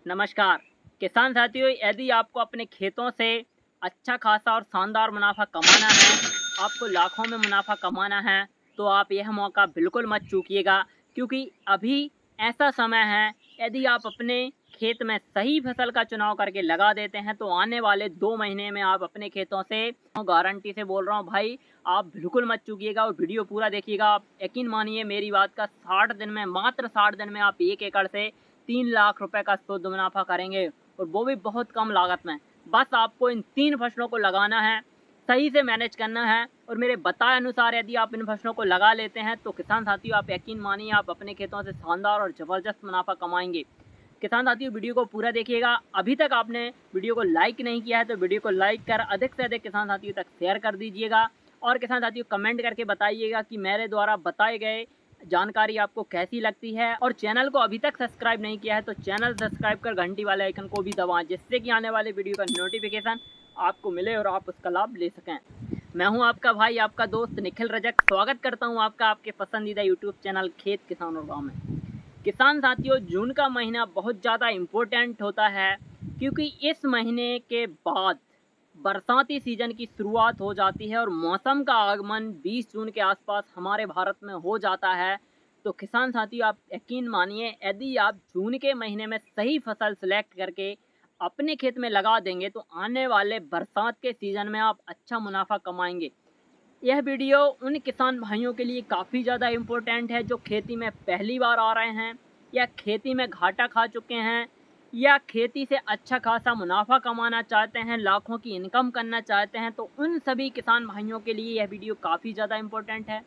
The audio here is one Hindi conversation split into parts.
नमस्कार किसान साथियों, यदि आपको अपने खेतों से अच्छा खासा और शानदार मुनाफा कमाना है, आपको लाखों में मुनाफा कमाना है, तो आप यह मौका बिल्कुल मत चूकिएगा। क्योंकि अभी ऐसा समय है, यदि आप अपने खेत में सही फसल का चुनाव करके लगा देते हैं तो आने वाले 2 महीने में आप अपने खेतों से, गारंटी से बोल रहा हूँ भाई, आप बिल्कुल मत चूकिएगा और वीडियो पूरा देखिएगा। आप यकीन मानिए मेरी बात का, 60 दिन में, मात्र 60 दिन में आप 1 एकड़ से 3 लाख रुपए का शुद्ध मुनाफा करेंगे, और वो भी बहुत कम लागत में। बस आपको इन 3 फसलों को लगाना है, सही से मैनेज करना है, और मेरे बताए अनुसार यदि आप इन फसलों को लगा लेते हैं तो किसान साथियों, आप यकीन मानिए आप अपने खेतों से शानदार और ज़बरदस्त मुनाफा कमाएंगे। किसान साथियों, वीडियो को पूरा देखिएगा। अभी तक आपने वीडियो को लाइक नहीं किया है तो वीडियो को लाइक कर अधिक से अधिक किसान साथियों तक शेयर कर दीजिएगा। और किसान साथियों, कमेंट करके बताइएगा कि मेरे द्वारा बताए गए जानकारी आपको कैसी लगती है। और चैनल को अभी तक सब्सक्राइब नहीं किया है तो चैनल सब्सक्राइब कर घंटी वाले आइकन को भी दबाएं, जिससे कि आने वाले वीडियो का नोटिफिकेशन आपको मिले और आप उसका लाभ ले सकें। मैं हूं आपका भाई, आपका दोस्त निखिल रजक। स्वागत करता हूं आपका आपके पसंदीदा यूट्यूब चैनल खेत किसान और गाँव में। किसान साथियों, जून का महीना बहुत ज़्यादा इम्पोर्टेंट होता है, क्योंकि इस महीने के बाद बरसाती सीजन की शुरुआत हो जाती है और मौसम का आगमन 20 जून के आसपास हमारे भारत में हो जाता है। तो किसान साथियों, आप यकीन मानिए यदि आप जून के महीने में सही फसल सेलेक्ट करके अपने खेत में लगा देंगे तो आने वाले बरसात के सीज़न में आप अच्छा मुनाफा कमाएंगे। यह वीडियो उन किसान भाइयों के लिए काफ़ी ज़्यादा इम्पोर्टेंट है जो खेती में पहली बार आ रहे हैं, या खेती में घाटा खा चुके हैं, या खेती से अच्छा खासा मुनाफा कमाना चाहते हैं, लाखों की इनकम करना चाहते हैं। तो उन सभी किसान भाइयों के लिए यह वीडियो काफ़ी ज़्यादा इम्पोर्टेंट है।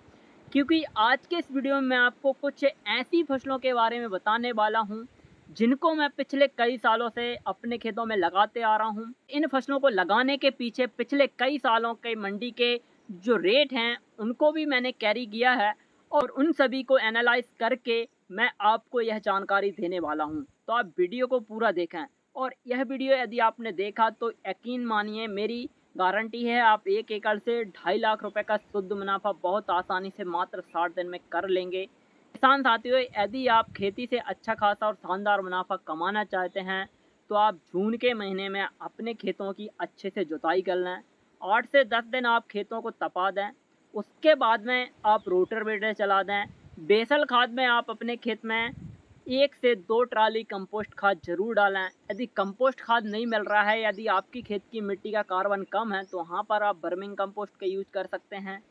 क्योंकि आज के इस वीडियो में मैं आपको कुछ ऐसी फसलों के बारे में बताने वाला हूं जिनको मैं पिछले कई सालों से अपने खेतों में लगाते आ रहा हूं। इन फसलों को लगाने के पीछे पिछले कई सालों के मंडी के जो रेट हैं उनको भी मैंने कैरी किया है, और उन सभी को एनालाइज करके मैं आपको यह जानकारी देने वाला हूं। तो आप वीडियो को पूरा देखें, और यह वीडियो यदि आपने देखा तो यकीन मानिए मेरी गारंटी है आप 1 एकड़ से 2.5 लाख रुपए का शुद्ध मुनाफा बहुत आसानी से मात्र 60 दिन में कर लेंगे। किसान साथियों, यदि आप खेती से अच्छा खासा और शानदार मुनाफा कमाना चाहते हैं तो आप जून के महीने में अपने खेतों की अच्छे से जुताई कर लें। 8 से 10 दिन आप खेतों को तपा दें, उसके बाद में आप रोटावेटर चला दें। बेसल खाद में आप अपने खेत में 1 से 2 ट्राली कंपोस्ट खाद जरूर डालें। यदि कंपोस्ट खाद नहीं मिल रहा है, यदि आपकी खेत की मिट्टी का कार्बन कम है, तो वहाँ पर आप वर्मिंग कंपोस्ट का यूज कर सकते हैं।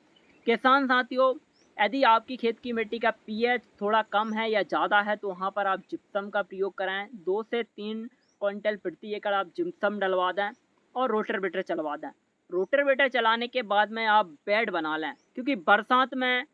किसान साथियों, यदि आपकी खेत की मिट्टी का पीएच थोड़ा कम है या ज़्यादा है तो वहाँ पर आप जिप्सम का प्रयोग करें। 2 से 3 क्विंटल प्रति एकड़ आप जिप्सम डलवा दें और रोटावेटर चलवा दें। रोटावेटर चलाने के बाद में आप बेड बना लें, क्योंकि बरसात में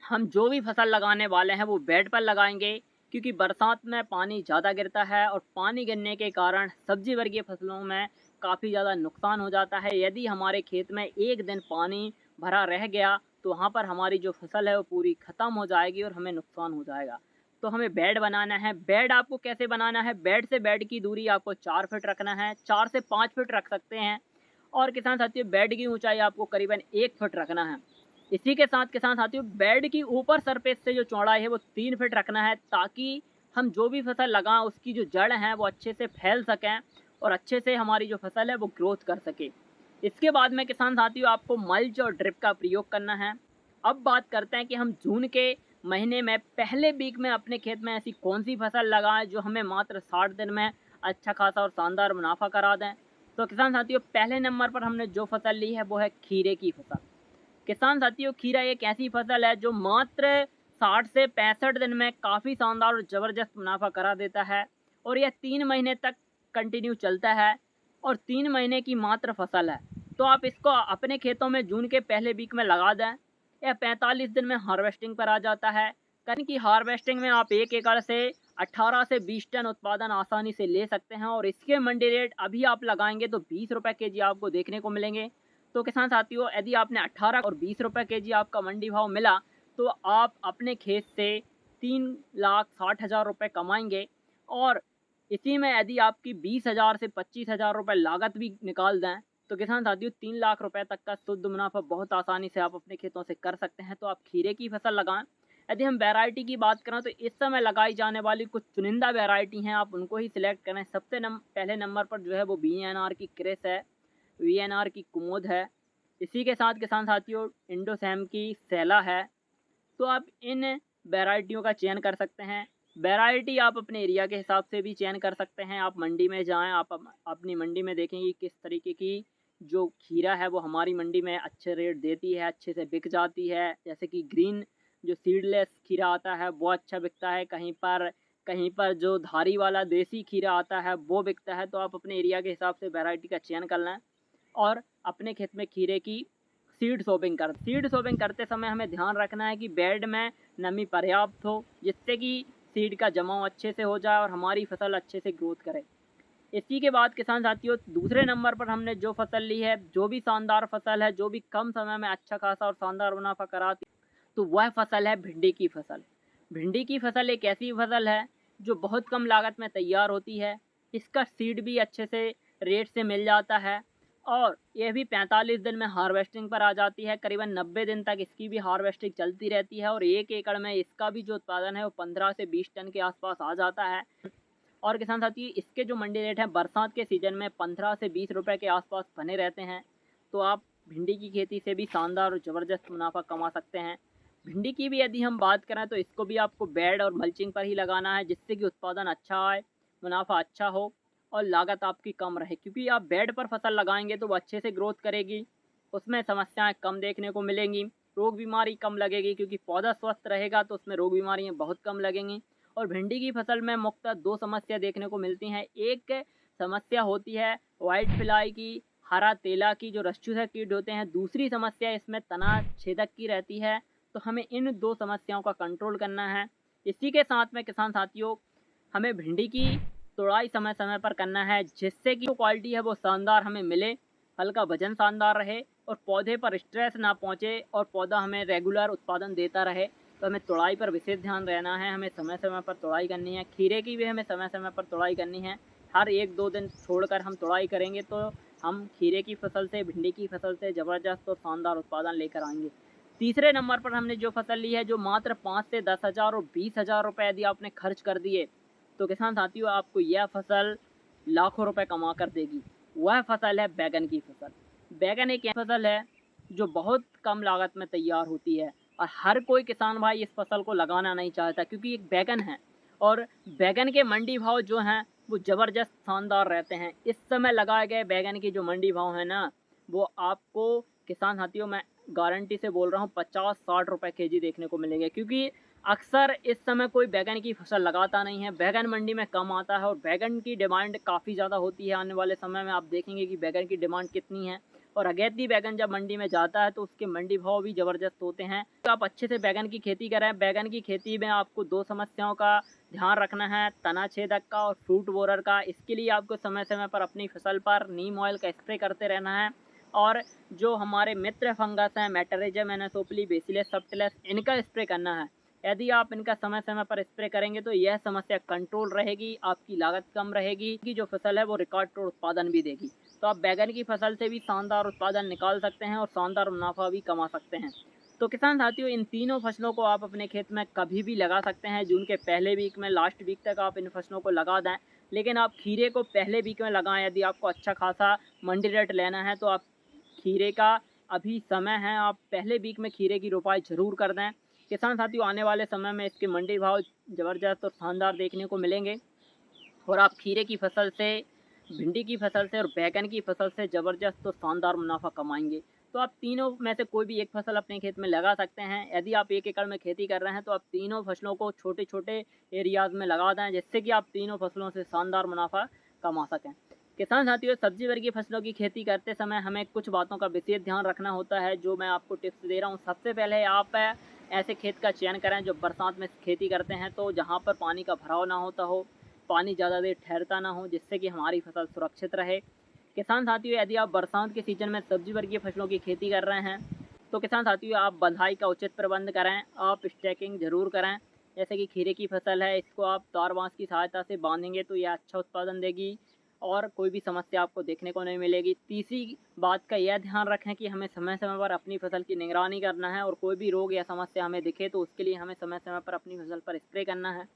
हम जो भी फसल लगाने वाले हैं वो बेड पर लगाएंगे। क्योंकि बरसात में पानी ज़्यादा गिरता है और पानी गिरने के कारण सब्जी वर्गीय फसलों में काफ़ी ज़्यादा नुकसान हो जाता है। यदि हमारे खेत में एक दिन पानी भरा रह गया तो वहाँ पर हमारी जो फसल है वो पूरी ख़त्म हो जाएगी और हमें नुकसान हो जाएगा। तो हमें बेड बनाना है। बेड आपको कैसे बनाना है? बेड से बेड की दूरी आपको 4 फीट रखना है, 4 से 5 फीट रख सकते हैं। और किसान साथियों, बेड की ऊंचाई आपको करीबन 1 फीट रखना है। इसी के साथ किसान साथियों, बेड की ऊपर सरफेस से जो चौड़ाई है वो 3 फीट रखना है, ताकि हम जो भी फसल लगाएं उसकी जो जड़ हैं वो अच्छे से फैल सकें और अच्छे से हमारी जो फसल है वो ग्रोथ कर सके। इसके बाद में किसान साथियों, आपको मल्च और ड्रिप का प्रयोग करना है। अब बात करते हैं कि हम जून के महीने में पहले वीक में अपने खेत में ऐसी कौन सी फसल लगाएं जो हमें मात्र 60 दिन में अच्छा खासा और शानदार मुनाफा करा दें। तो किसान साथियों, पहले नंबर पर हमने जो फसल ली है वो है खीरे की फसल। किसान साथियों, खीरा एक ऐसी फसल है जो मात्र 60 से 65 दिन में काफ़ी शानदार और ज़बरदस्त मुनाफा करा देता है, और यह 3 महीने तक कंटिन्यू चलता है, और 3 महीने की मात्र फसल है। तो आप इसको अपने खेतों में जून के पहले वीक में लगा दें। यह 45 दिन में हार्वेस्टिंग पर आ जाता है। कहीं की हार्वेस्टिंग में आप 1 एकड़ से 18 से 20 टन उत्पादन आसानी से ले सकते हैं, और इसके मंडी रेट अभी आप लगाएंगे तो 20 रुपये के जी आपको देखने को मिलेंगे। तो किसान साथियों, यदि आपने 18 और 20 रुपये के जी आपका मंडी भाव मिला तो आप अपने खेत से 3,60,000 रुपये कमाएंगे। और इसी में यदि आपकी 20,000 से 25,000 रुपये लागत भी निकाल दें तो किसान साथियों 3 लाख रुपए तक का शुद्ध मुनाफा बहुत आसानी से आप अपने खेतों से कर सकते हैं। तो आप खीरे की फसल लगाएं। यदि हम वैरायटी की बात करें तो इस समय लगाई जाने वाली कुछ चुनिंदा वैरायटी हैं, आप उनको ही सिलेक्ट करें। सबसे पहले नंबर पर जो है वो वीएनआर की क्रिस है, वीएनआर की कुमुद है। इसी के साथ किसान साथियों इंडोसैम की सैला है। तो आप इन वैरायटियों का चयन कर सकते हैं। वैरायटी आप अपने एरिया के हिसाब से भी चयन कर सकते हैं। आप मंडी में जाएँ, आप अपनी मंडी में देखेंगे किस तरीके की जो खीरा है वो हमारी मंडी में अच्छे रेट देती है, अच्छे से बिक जाती है। जैसे कि ग्रीन जो सीडलेस खीरा आता है वो अच्छा बिकता है, कहीं पर जो धारी वाला देसी खीरा आता है वो बिकता है। तो आप अपने एरिया के हिसाब से वैरायटी का चयन कर लें और अपने खेत में खीरे की सीड सॉपिंग करते समय हमें ध्यान रखना है कि बेड में नमी पर्याप्त हो, जिससे कि सीड का जमाव अच्छे से हो जाए और हमारी फसल अच्छे से ग्रोथ करे। इसी के बाद किसान साथियों दूसरे नंबर पर हमने जो फसल ली है, जो भी शानदार फसल है, जो भी कम समय में अच्छा खासा और शानदार मुनाफा कराती, तो वह फसल है भिंडी की फसल। भिंडी की फसल एक ऐसी फसल है जो बहुत कम लागत में तैयार होती है। इसका सीड भी अच्छे से रेट से मिल जाता है और यह भी 45 दिन में हार्वेस्टिंग पर आ जाती है। करीबन 90 दिन तक इसकी भी हार्वेस्टिंग चलती रहती है और 1 एकड़ में इसका भी जो उत्पादन है वो 15 से 20 टन के आसपास आ जाता है। और किसान साथी इसके जो मंडी रेट हैं बरसात के सीज़न में 15 से 20 रुपए के आसपास बने रहते हैं। तो आप भिंडी की खेती से भी शानदार और ज़बरदस्त मुनाफा कमा सकते हैं। भिंडी की भी यदि हम बात करें तो इसको भी आपको बेड और मल्चिंग पर ही लगाना है, जिससे कि उत्पादन अच्छा आए, मुनाफा अच्छा हो और लागत आपकी कम रहे। क्योंकि आप बेड पर फसल लगाएंगे तो वो अच्छे से ग्रोथ करेगी, उसमें समस्याएं कम देखने को मिलेंगी, रोग बीमारी कम लगेगी। क्योंकि पौधा स्वस्थ रहेगा तो उसमें रोग बीमारियां बहुत कम लगेंगी। और भिंडी की फसल में मुख्यतः 2 समस्या देखने को मिलती हैं। एक समस्या होती है वाइट फ्लाई की, हरा तेला की, जो रश्जुसा कीट होते हैं। दूसरी समस्या इसमें तना छेदक की रहती है। तो हमें इन 2 समस्याओं का कंट्रोल करना है। इसी के साथ में किसान साथियों हमें भिंडी की तोड़ाई समय समय पर करना है, जिससे कि जो क्वालिटी है वो शानदार हमें मिले, फल का वजन शानदार रहे और पौधे पर स्ट्रेस ना पहुँचे और पौधा हमें रेगुलर उत्पादन देता रहे। तो हमें तोड़ाई पर विशेष ध्यान रहना है, हमें समय समय पर तोड़ाई करनी है। खीरे की भी हमें समय समय पर तोड़ाई करनी है। हर 1-2 दिन छोड़कर हम तोड़ाई करेंगे तो हम खीरे की फसल से, भिंडी की फसल से ज़बरदस्त और शानदार उत्पादन लेकर आएंगे। तीसरे नंबर पर हमने जो फसल ली है, जो मात्र 5 से 10,000 और 20,000 रुपये यदि आपने खर्च कर दिए तो किसान साथियों आपको यह फसल लाखों रुपए कमा कर देगी। वह फसल है बैगन की फसल। बैगन एक ऐसी फसल है जो बहुत कम लागत में तैयार होती है और हर कोई किसान भाई इस फसल को लगाना नहीं चाहता, क्योंकि एक बैगन है और बैगन के मंडी भाव जो हैं वो ज़बरदस्त शानदार रहते हैं। इस समय लगाए गए बैगन की जो मंडी भाव है ना, वो आपको किसान साथियों मैं गारंटी से बोल रहा हूँ 50-60 रुपए केजी देखने को मिलेंगे। क्योंकि अक्सर इस समय कोई बैगन की फसल लगाता नहीं है, बैगन मंडी में कम आता है और बैगन की डिमांड काफ़ी ज़्यादा होती है। आने वाले समय में आप देखेंगे कि बैगन की डिमांड कितनी है और अगैती बैगन जब मंडी में जाता है तो उसके मंडी भाव भी ज़बरदस्त होते हैं। तो आप अच्छे से बैगन की खेती करें। बैगन की खेती में आपको 2 समस्याओं का ध्यान रखना है, तना छेदक का और फ्रूट बोरर का। इसके लिए आपको समय समय पर अपनी फसल पर नीम ऑयल का स्प्रे करते रहना है और जो हमारे मित्र फंगस हैं मेटरिज्म, एनासोप्ली, बेसिलस सबटिलस, इनका स्प्रे करना है। यदि आप इनका समय समय पर स्प्रे करेंगे तो यह समस्या कंट्रोल रहेगी, आपकी लागत कम रहेगी, कि जो फसल है वो रिकॉर्ड तोड़ उत्पादन भी देगी। तो आप बैगन की फसल से भी शानदार उत्पादन निकाल सकते हैं और शानदार मुनाफा भी कमा सकते हैं। तो किसान साथियों इन तीनों फसलों को आप अपने खेत में कभी भी लगा सकते हैं। जून के पहले वीक में, लास्ट वीक तक आप इन फसलों को लगा दें। लेकिन आप खीरे को पहले वीक में लगाएं। यदि आपको अच्छा खासा मंडी रेट लेना है तो आप खीरे का अभी समय है, आप पहले वीक में खीरे की रोपाई ज़रूर कर दें। किसान साथियों आने वाले समय में इसके मंडी भाव ज़बरदस्त और शानदार देखने को मिलेंगे और आप खीरे की फसल से, भिंडी की फसल से और बैगन की फसल से ज़बरदस्त और शानदार मुनाफा कमाएंगे। तो आप तीनों में से कोई भी एक फसल अपने खेत में लगा सकते हैं। यदि आप 1 एकड़ में खेती कर रहे हैं तो आप तीनों फसलों को छोटे छोटे एरियाज़ में लगा दें, जिससे कि आप तीनों फसलों से शानदार मुनाफा कमा सकें। किसान साथियों सब्जी वर्गीय फसलों की खेती करते समय हमें कुछ बातों का विशेष ध्यान रखना होता है, जो मैं आपको टिप्स दे रहा हूँ। सबसे पहले आप ऐसे खेत का चयन करें जो बरसात में खेती करते हैं, तो जहाँ पर पानी का भराव ना होता हो, पानी ज़्यादा देर ठहरता ना हो, जिससे कि हमारी फसल सुरक्षित रहे। किसान साथियों यदि आप बरसात के सीज़न में सब्जी वर्गीय फसलों की खेती कर रहे हैं तो किसान साथियों आप बंधाई का उचित प्रबंध करें, आप स्टैकिंग ज़रूर करें। जैसे कि खीरे की फसल है, इसको आप तार बांस की सहायता से बांधेंगे तो यह अच्छा उत्पादन देगी। और कोई भी समस्या आपको देखने को नहीं मिलेगी। तीसरी बात का यह ध्यान रखें कि हमें समय-समय पर अपनी फसल की निगरानी करना है और कोई भी रोग या समस्या हमें दिखे तो उसके लिए हमें समय-समय पर अपनी फसल पर स्प्रे करना है।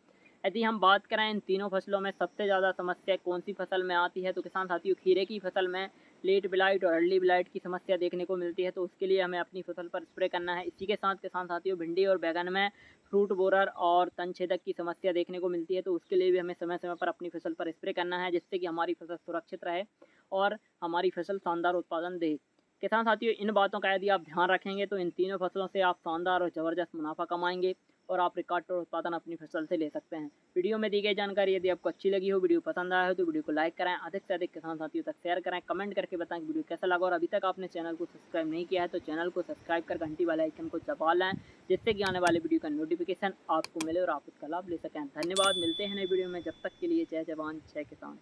यदि हम बात करें इन तीनों फसलों में सबसे ज़्यादा समस्या कौन-सी फसल में आती है, तो किसान साथियों खीरे की फसल में लेट ब्लाइट और अर्ली ब्लाइट की समस्या देखने को मिलती है, तो उसके लिए हमें अपनी फसल पर स्प्रे करना है। इसी के साथ किसान साथियों भिंडी और बैंगन में फ्रूट बोरर और तन छेदक की समस्या देखने को मिलती है, तो उसके लिए भी हमें समय-समय पर अपनी फसल पर स्प्रे करना है, जिससे कि हमारी फसल सुरक्षित रहे और हमारी फसल शानदार उत्पादन दे। किसान साथियों इन बातों का यदि आप ध्यान रखेंगे तो इन तीनों फसलों से आप शानदार और ज़बरदस्त मुनाफा कमाएँगे और आप रिकॉर्ड तोड़ उत्पादन अपनी फसल से ले सकते हैं। वीडियो में दी गई जानकारी यदि आपको अच्छी लगी हो, वीडियो पसंद आया हो तो वीडियो को लाइक करें, अधिक से अधिक किसान साथियों तक शेयर करें, कमेंट करके बताएं कि वीडियो कैसा लगा और अभी तक आपने चैनल को सब्सक्राइब नहीं किया है तो चैनल को सब्सक्राइब कर घंटी वाले आइकन को दबा लें, जिससे कि आने वाले वीडियो का नोटिफिकेशन आपको मिले और आप उसका लाभ ले सकें। धन्यवाद, मिलते हैं नई वीडियो में, जब तक के लिए जय जवान जय किसान।